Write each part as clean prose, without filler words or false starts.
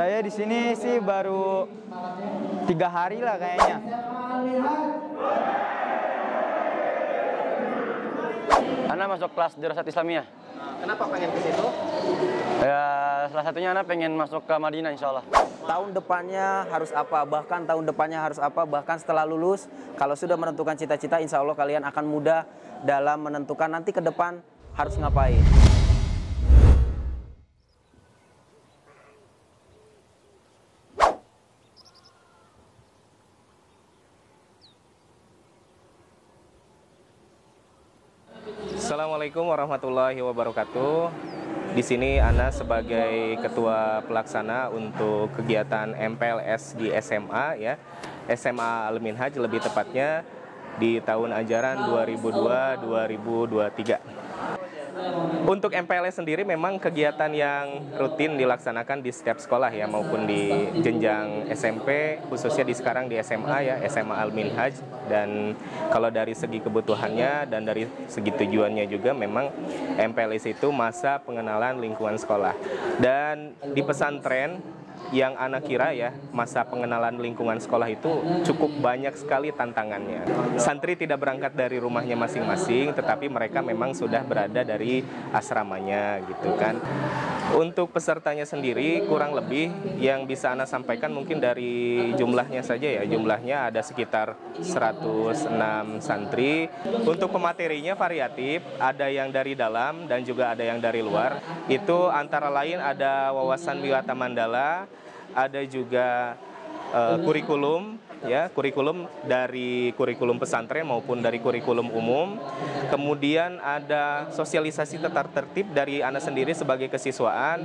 Saya di sini sih baru 3 hari lah kayaknya. Ana masuk kelas Dirasat Islamiyah. Kenapa pengen ke situ? Ya, salah satunya Ana pengen masuk ke Madinah insya Allah. Tahun depannya harus apa, bahkan tahun depannya harus apa, bahkan setelah lulus, kalau sudah menentukan cita-cita, insya Allah kalian akan mudah dalam menentukan nanti ke depan harus ngapain. Assalamualaikum warahmatullahi wabarakatuh. Di sini Ana sebagai ketua pelaksana untuk kegiatan MPLS di SMA ya. SMA Al-Minhaj lebih tepatnya di tahun ajaran 2002-2023. Untuk MPLS sendiri memang kegiatan yang rutin dilaksanakan di setiap sekolah ya, maupun di jenjang SMP, khususnya di sekarang di SMA ya, SMA Al-Minhaj. Dan kalau dari segi kebutuhannya dan dari segi tujuannya juga memang MPLS itu masa pengenalan lingkungan sekolah. Dan di pesantren yang Ana kira ya, masa pengenalan lingkungan sekolah itu cukup banyak sekali tantangannya. Santri tidak berangkat dari rumahnya masing-masing, tetapi mereka memang sudah berada dari asramanya gitu kan. Untuk pesertanya sendiri kurang lebih yang bisa Ana sampaikan mungkin dari jumlahnya saja ya. Jumlahnya ada sekitar 106 santri. Untuk pematerinya variatif, ada yang dari dalam dan juga ada yang dari luar. Itu antara lain ada wawasan biwata mandala, ada juga kurikulum ya, kurikulum dari kurikulum pesantren maupun dari kurikulum umum. Kemudian ada sosialisasi tata tertib dari Ana sendiri sebagai kesiswaan,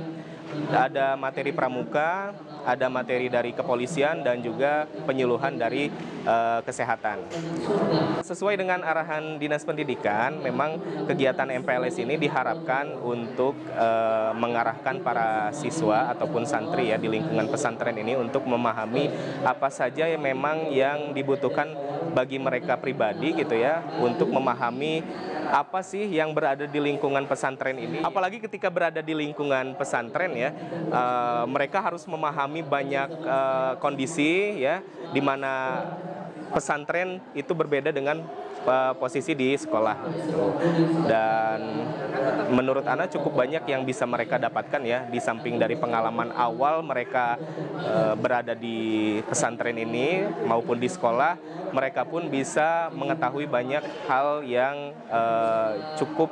ada materi pramuka, ada materi dari kepolisian dan juga penyuluhan dari kesehatan. Sesuai dengan arahan Dinas Pendidikan, memang kegiatan MPLS ini diharapkan untuk mengarahkan para siswa ataupun santri ya di lingkungan pesantren ini untuk memahami apa saja yang memang yang dibutuhkan bagi mereka pribadi gitu ya, untuk memahami apa sih yang berada di lingkungan pesantren ini. Apalagi ketika berada di lingkungan pesantren ya, mereka harus memahami banyak kondisi ya, di mana pesantren itu berbeda dengan posisi di sekolah. Dan menurut Ana cukup banyak yang bisa mereka dapatkan ya, di samping dari pengalaman awal mereka berada di pesantren ini maupun di sekolah, mereka pun bisa mengetahui banyak hal yang cukup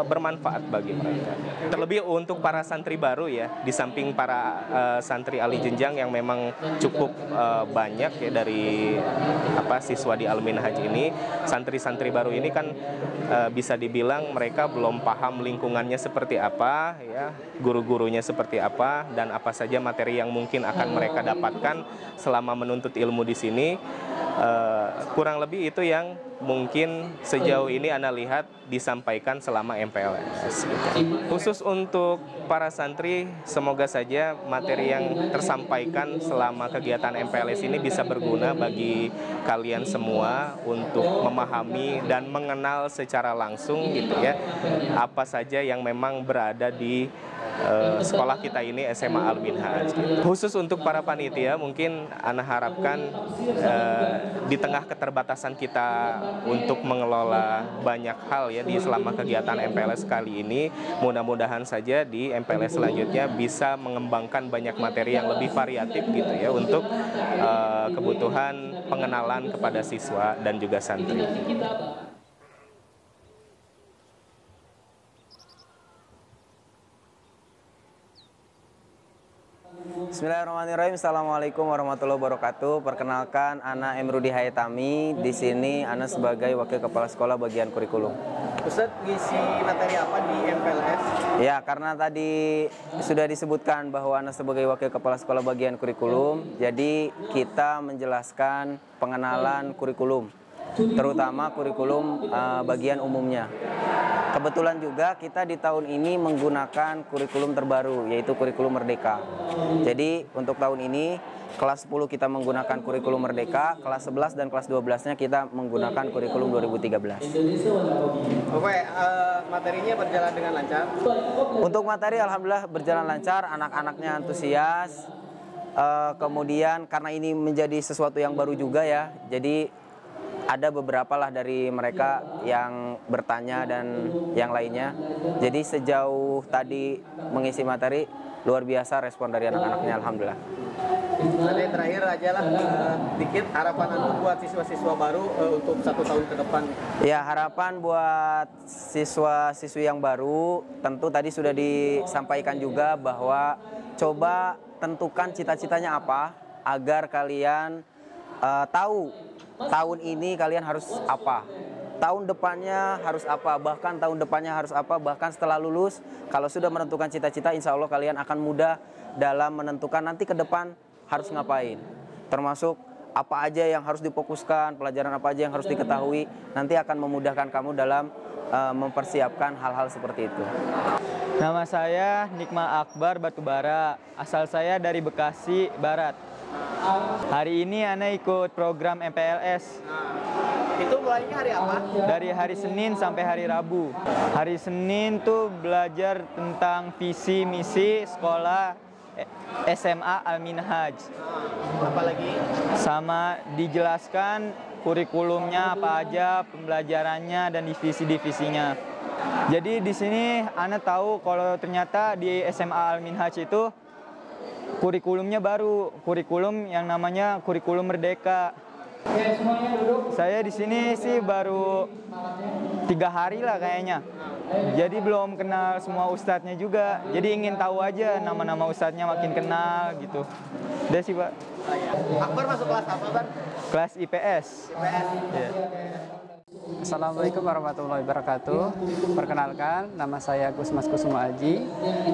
bermanfaat bagi mereka. Terlebih untuk para santri baru ya, di samping para santri ali jenjang yang memang cukup banyak ya dari siswa di Al-Minhaj ini, santri-santri baru ini kan bisa dibilang mereka belum paham lingkungannya seperti apa ya, guru-gurunya seperti apa, dan apa saja materi yang mungkin akan mereka dapatkan selama menuntut ilmu di sini. Kurang lebih itu yang mungkin sejauh ini Ana lihat disampaikan selama MPLS. Khusus untuk para santri, semoga saja materi yang tersampaikan selama kegiatan MPLS ini bisa berguna bagi kalian semua untuk memahami dan mengenal secara langsung gitu ya, apa saja yang memang berada di sekolah kita ini SMA Al-Minhaj. Khusus untuk para panitia, mungkin Ana harapkan di tengah keterbatasan kita untuk mengelola banyak hal ya di selama kegiatan MPLS kali ini, mudah-mudahan saja di MPLS selanjutnya bisa mengembangkan banyak materi yang lebih variatif gitu ya, untuk kebutuhan pengenalan kepada siswa dan juga santri. Bismillahirrahmanirrahim. Assalamualaikum warahmatullahi wabarakatuh. Perkenalkan, Ana Emrudi Hayatami. Di sini Ana sebagai Wakil Kepala Sekolah bagian kurikulum. Ustadz, ngisi materi apa di MPLS? Ya, karena tadi sudah disebutkan bahwa Ana sebagai Wakil Kepala Sekolah bagian kurikulum, jadi kita menjelaskan pengenalan kurikulum, terutama kurikulum bagian umumnya. Kebetulan juga kita di tahun ini menggunakan kurikulum terbaru, yaitu kurikulum Merdeka. Jadi untuk tahun ini kelas 10 kita menggunakan kurikulum Merdeka, kelas 11 dan kelas 12-nya kita menggunakan kurikulum 2013. Oke, materinya berjalan dengan lancar? Untuk materi alhamdulillah berjalan lancar, anak-anaknya antusias. Kemudian karena ini menjadi sesuatu yang baru juga ya, jadi ada beberapa lah dari mereka yang bertanya dan yang lainnya. Jadi sejauh tadi mengisi materi, luar biasa respon dari anak-anaknya, alhamdulillah. Jadi terakhir aja lah, dikit harapan Anda buat siswa-siswa baru untuk 1 tahun ke depan. Ya, harapan buat siswa-siswi yang baru, tentu tadi sudah disampaikan juga bahwa coba tentukan cita-citanya apa, agar kalian tahu tahun ini kalian harus apa, tahun depannya harus apa, bahkan tahun depannya harus apa, bahkan setelah lulus, kalau sudah menentukan cita-cita, insya Allah kalian akan mudah dalam menentukan nanti ke depan harus ngapain. Termasuk apa aja yang harus difokuskan, pelajaran apa aja yang harus diketahui, nanti akan memudahkan kamu dalam mempersiapkan hal-hal seperti itu. Nama saya Nikma Akbar Batubara, asal saya dari Bekasi Barat. Hari ini Ana ikut program MPLS. Itu mulainya hari apa? Dari hari Senin sampai hari Rabu. Hari Senin tuh belajar tentang visi misi sekolah SMA Al-Minhaj. Apalagi? Sama dijelaskan kurikulumnya apa aja, pembelajarannya dan divisi-divisinya. Jadi di sini Ana tahu kalau ternyata di SMA Al-Minhaj itu kurikulumnya baru, kurikulum yang namanya kurikulum Merdeka. Saya di sini sih baru 3 hari lah kayaknya. Jadi belum kenal semua ustadznya juga. Jadi ingin tahu aja nama-nama ustadznya, makin kenal gitu. Udah sih Pak. Akbar masuk kelas apa, Bang? Kelas IPS. IPS. Ya. Assalamualaikum warahmatullahi wabarakatuh. Perkenalkan, nama saya Gusmas Kusuma Aji.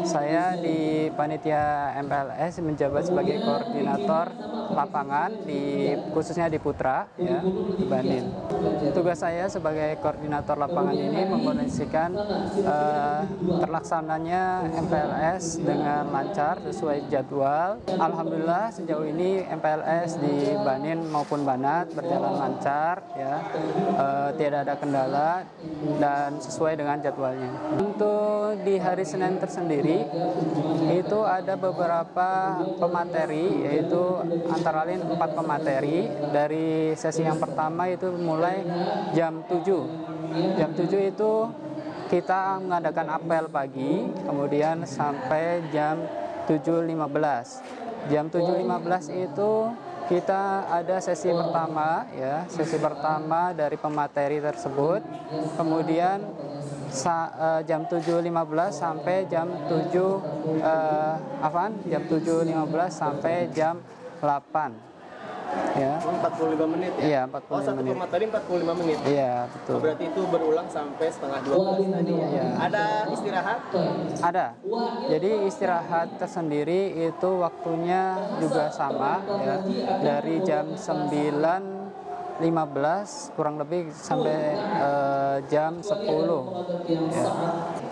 Saya di panitia MPLS menjabat sebagai koordinator lapangan khususnya di Putra, ya, di Banin. Tugas saya sebagai koordinator lapangan ini mengkondisikan terlaksananya MPLS dengan lancar sesuai jadwal. Alhamdulillah sejauh ini MPLS di Banin maupun Banat berjalan lancar, ya. Tidak ada kendala dan sesuai dengan jadwalnya. Untuk di hari Senin tersendiri itu ada beberapa pemateri, yaitu antara lain 4 pemateri. Dari sesi yang pertama itu mulai jam 7. Jam 7 itu kita mengadakan apel pagi, kemudian sampai jam 7.15. Jam 7.15 itu kita ada sesi pertama, ya, sesi pertama dari pemateri tersebut. Kemudian jam 7.15 sampai jam 7.15 sampai jam 8. Ya. 45 menit ya? Iya, 45 satu menit. pemateri 45 menit? Iya, betul. Berarti itu berulang sampai setengah 12 tadi ya? Iya. Ada istirahat? Ada. Jadi istirahat tersendiri itu waktunya juga sama, ya. Dari jam 9.15 kurang lebih sampai jam 10. Ya.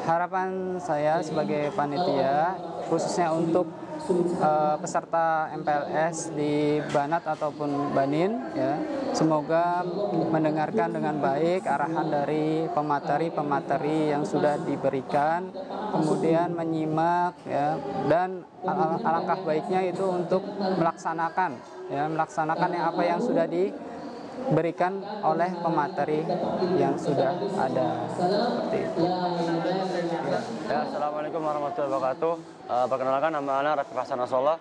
Harapan saya sebagai panitia khususnya untuk peserta MPLS di Banat ataupun Banin, ya, semoga mendengarkan dengan baik arahan dari pemateri-pemateri yang sudah diberikan, kemudian menyimak, ya, dan alangkah baiknya itu untuk melaksanakan apa yang sudah diberikan oleh pemateri yang sudah ada, seperti itu. Ya, Assalamualaikum warahmatullahi wabarakatuh. Perkenalkan, nama Ana Rafiq Hasan Nasrullah.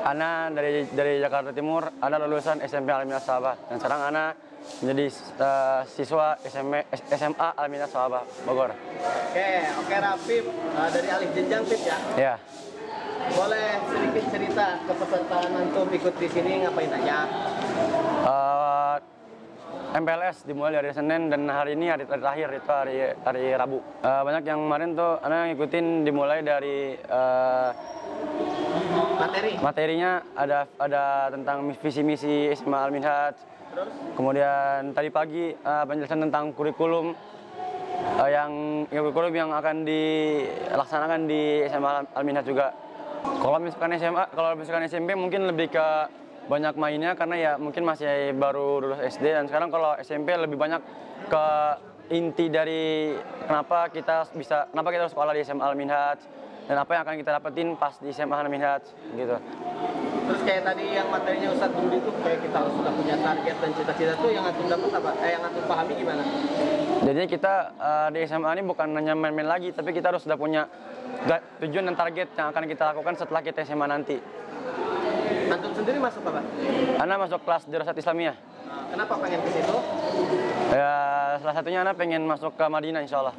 Ana dari Jakarta Timur. Ana lulusan SMP Al-Minhaj Sabah. Dan sekarang Ana menjadi siswa SMA Al-Minhaj Sabah, Bogor. Oke Rafif, dari Alif Jenjang Tip ya? Ya. Boleh sedikit cerita kepesertaan antum ikut di sini ngapain aja? MPLS dimulai dari Senin dan hari ini hari terakhir itu hari Rabu. Banyak yang kemarin tuh Ana ngikutin dimulai dari materinya ada tentang visi misi SMA Al-Minhaj. Kemudian tadi pagi penjelasan tentang kurikulum yang akan dilaksanakan di SMA Al-Minhaj juga. Kalau misalkan SMP mungkin lebih ke banyak mainnya karena ya mungkin masih baru lulus SD, dan sekarang kalau SMP lebih banyak ke inti dari kenapa kita sekolah di SMA Al-Minhaj dan apa yang akan kita dapetin pas di SMA Al-Minhaj gitu. Terus kayak tadi yang materinya Ustadz Budi tuh kayak kita harus sudah punya target dan cita-cita tuh yang antum dapat apa? Yang antum pahami gimana? Jadinya kita di SMA ini bukan hanya main-main lagi, tapi kita harus sudah punya tujuan dan target yang akan kita lakukan setelah kita SMA nanti. Antum sendiri masuk apa? Ana masuk kelas Dirasat Islamiyah. Kenapa pengen ke situ? Ya, salah satunya Ana pengen masuk ke Madinah insya Allah.